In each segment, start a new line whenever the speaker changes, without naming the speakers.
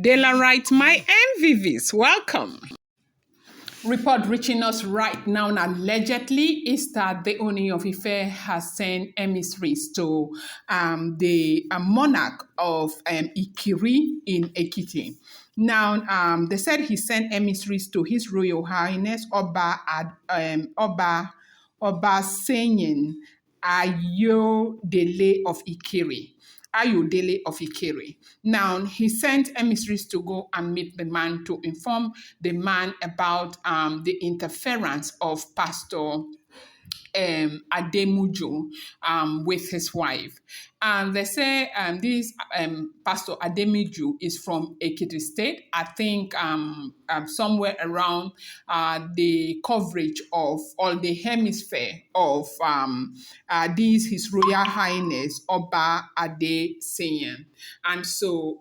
Daylight, my MVVs, welcome. Report reaching us right now allegedly is that the Ooni of Ife has sent emissaries to the monarch of Ikiri in Ekiti. Now, they said he sent emissaries to His Royal Highness Oba Senyin Ayodele of Ikiri. Ayodele of Ikere. Now, he sent emissaries to go and meet the man to inform the man about the interference of Pastor Ademiju with his wife. And they say this Pastor Ademiju is from Ekiti State. I think somewhere around the coverage of all the hemisphere of this His Royal Highness Oba Ade Seyen. And so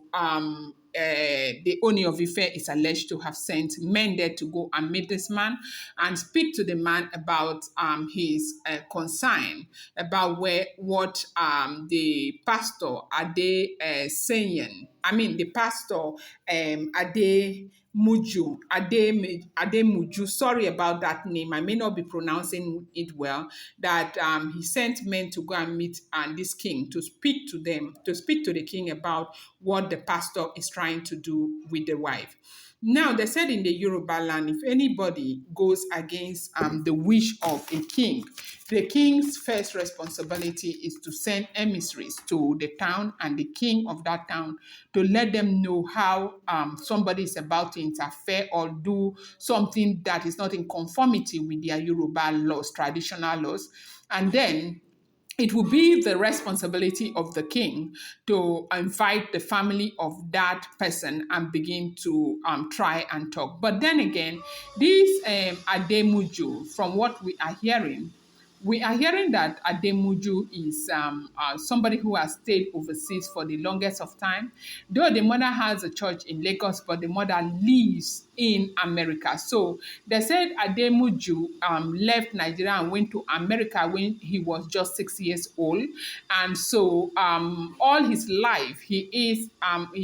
the Ooni of Ife is alleged to have sent men there to go and meet this man and speak to the man about his concern about what the pastor Ade saying. I mean, the pastor Ademuju, sorry about that name. I may not be pronouncing it well. That he sent men to go and meet this king to speak to the king about what the pastor is trying to do with the wife. Now, they said in the Yoruba land, if anybody goes against the wish of a king, the king's first responsibility is to send emissaries to the town and the king of that town to let them know how somebody is about to interfere or do something that is not in conformity with their Yoruba laws, traditional laws. And then it will be the responsibility of the king to invite the family of that person and begin to try and talk. But then again, this Ademuju, from what we are hearing that Ademuju is somebody who has stayed overseas for the longest of time. Though the mother has a church in Lagos, but the mother lives in America. So they said Ademuju left Nigeria and went to America when he was just 6 years old. And so all his life, he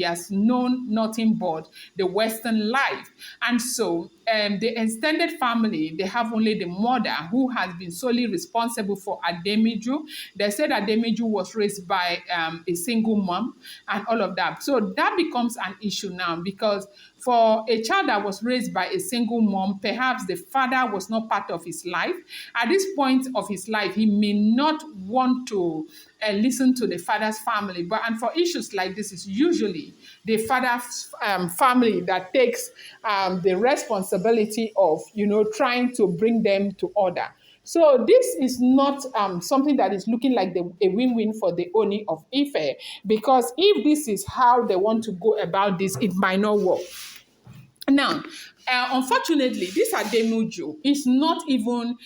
has known nothing but the Western life. And so the extended family, they have only the mother who has been solely responsible for Ademiju. They said Ademiju was raised by a single mom and all of that. So that becomes an issue now because for a child that was raised by a single mom, perhaps the father was not part of his life. At this point of his life, he may not want to listen to the father's family. And for issues like this, it's usually the father's family that takes the responsibility of, trying to bring them to order. So this is not something that is looking like a win-win for the Ooni of Ife, because if this is how they want to go about this, it might not work. Now, unfortunately, this Ademuju is not even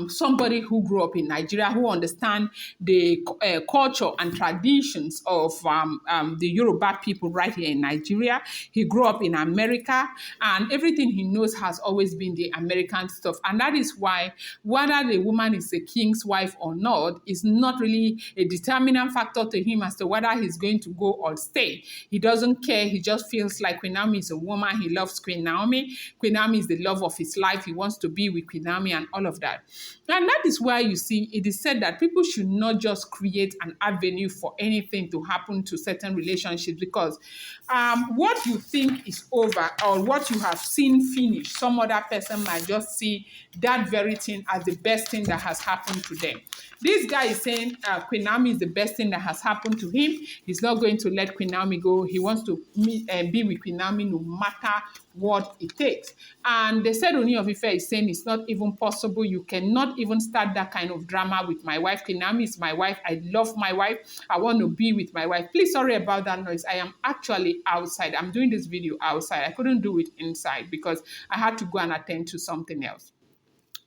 somebody who grew up in Nigeria, who understands the culture and traditions of the Yoruba people right here in Nigeria. He grew up in America, and everything he knows has always been the American stuff. And that is why whether the woman is a king's wife or not is not really a determinant factor to him as to whether he's going to go or stay. He doesn't care. He just feels like Queen Naomi is a woman. He loves Queen Naomi. Queen Naomi is the love of his life. He wants to be with Queen Naomi and all of that. And that is why you see it is said that people should not just create an avenue for anything to happen to certain relationships, because what you think is over or what you have seen finished, some other person might just see that very thing as the best thing that has happened to them. This guy is saying Queen Naomi is the best thing that has happened to him. He's not going to let Queen Naomi go. He wants to be with Queen Naomi no matter what it takes. And they said Ooni of Ife is saying it's not even possible. You cannot even start that kind of drama with my wife. Queen Naomi is my wife. I love my wife. I want to be with my wife. Please, sorry about that noise. I am actually outside. I'm doing this video outside. I couldn't do it inside because I had to go and attend to something else.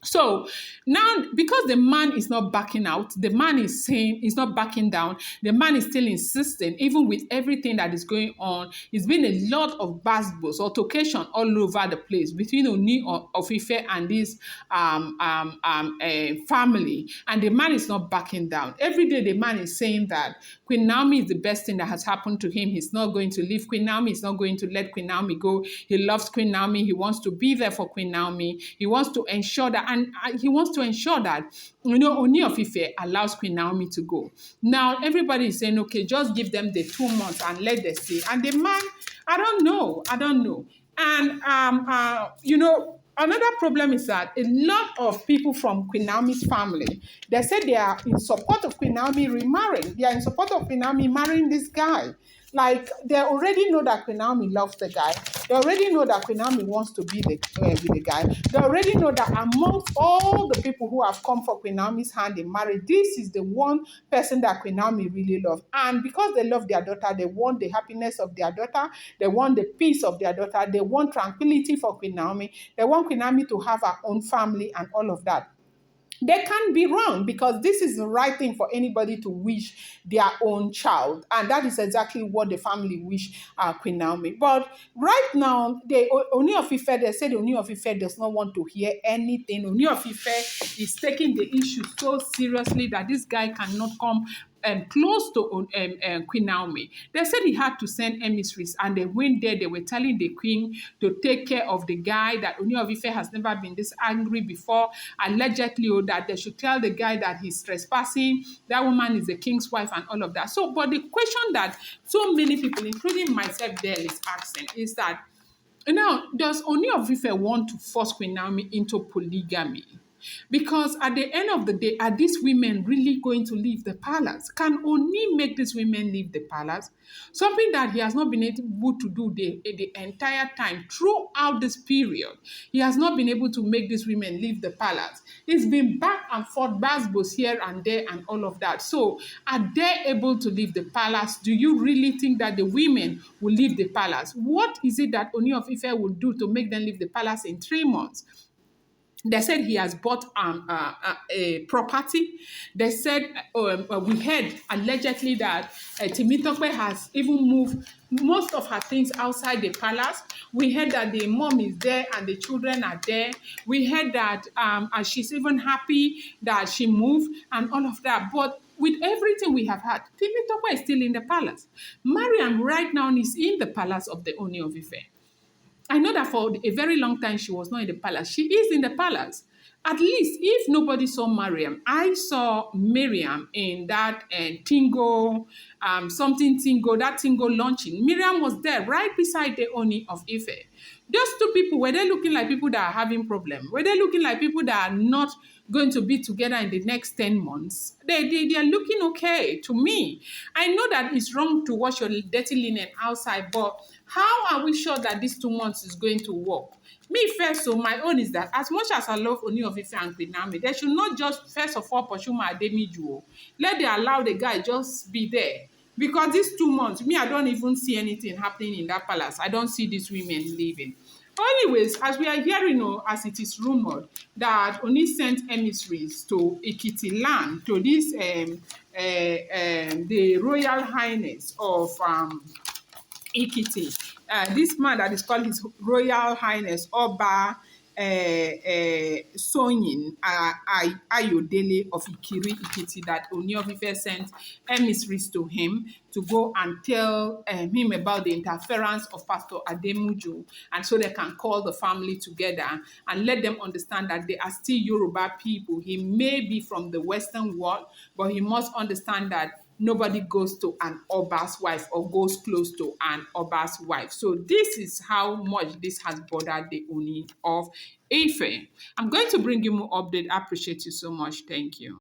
So now, because the man is not backing out, the man is saying he's not backing down, the man is still insisting, even with everything that is going on. It's been a lot of basbos, altercation all over the place between Ooni of Ife and this family, and the man is not backing down. Every day the man is saying that Queen Naomi is the best thing that has happened to him. He's not going to leave Queen Naomi. He's not going to let Queen Naomi go. He loves Queen Naomi. He wants to be there for Queen Naomi. He wants to ensure that, and he wants to ensure that, Ooni of Ife allows Queen Naomi to go. Now, everybody is saying, okay, just give them the 2 months and let them see. And the man, I don't know. I don't know. And, another problem is that a lot of people from Queen Naomi's family, they said they are in support of Queen Naomi remarrying. They are in support of Queen Naomi marrying this guy. Like, they already know that Queen Naomi loves the guy. They already know that Queen Naomi wants to be with the guy. They already know that amongst all the people who have come for Queen Naomi's hand in marriage, this is the one person that Queen Naomi really loves. And because they love their daughter, they want the happiness of their daughter. They want the peace of their daughter. They want tranquility for Queen Naomi. They want Queen Naomi to have her own family and all of that. They can't be wrong, because this is the right thing for anybody to wish their own child. And that is exactly what the family wish Queen Naomi. But right now, Ooni of Ife, they said Ooni of Ife does not want to hear anything. Ooni of Ife is taking the issue so seriously that this guy cannot come close to Queen Naomi. They said he had to send emissaries, and they went there. They were telling the queen to take care of the guy, that Ooni of Ife has never been this angry before, allegedly, or that they should tell the guy that he's trespassing, that woman is the king's wife, and all of that. So, but the question that so many people, including myself there, is asking is that, now, does Ooni of Ife want to force Queen Naomi into polygamy? Because at the end of the day, are these women really going to leave the palace? Can Oni make these women leave the palace? Something that he has not been able to do the entire time throughout this period. He has not been able to make these women leave the palace. It's been back and forth, basbos here and there and all of that. So are they able to leave the palace? Do you really think that the women will leave the palace? What is it that Ooni of Ife will do to make them leave the palace in 3 months? They said he has bought a property. They said, we heard allegedly that Temitope has even moved most of her things outside the palace. We heard that the mom is there and the children are there. We heard that she's even happy that she moved and all of that. But with everything we have had, Temitope is still in the palace. Mariam right now is in the palace of the Ooni of Ife. I know that for a very long time she was not in the palace. She is in the palace. At least, if nobody saw Mariam, I saw Miriam in that Tingo, that Tingo launching. Miriam was there right beside the Oni of Ife. Those two people, were they looking like people that are having problems? Were they looking like people that are not going to be together in the next 10 months? They are looking okay to me. I know that it's wrong to wash your dirty linen outside, but how are we sure that these 2 months is going to work? Me first, so my own is that as much as I love Ooni of Ife and Queen Naomi, they should not just first of all pursue my Ademiju. Let them allow the guy just be there. Because these 2 months, me, I don't even see anything happening in that palace. I don't see these women leaving. Anyways, as we are hearing, as it is rumored, that Ooni sent emissaries to Ekiti land, to this the Royal Highness of Ekiti. This man that is called His Royal Highness Oba Sonyin Ayodele of Ikiri Ekiti, that Ooni of Ife sent emissaries to him to go and tell him about the interference of Pastor Ademiju, and so they can call the family together and let them understand that they are still Yoruba people. He may be from the Western world, but he must understand that nobody goes to an Oba's wife or goes close to an Oba's wife. So this is how much this has bothered the Ooni of Ife. I'm going to bring you more update. I appreciate you so much. Thank you.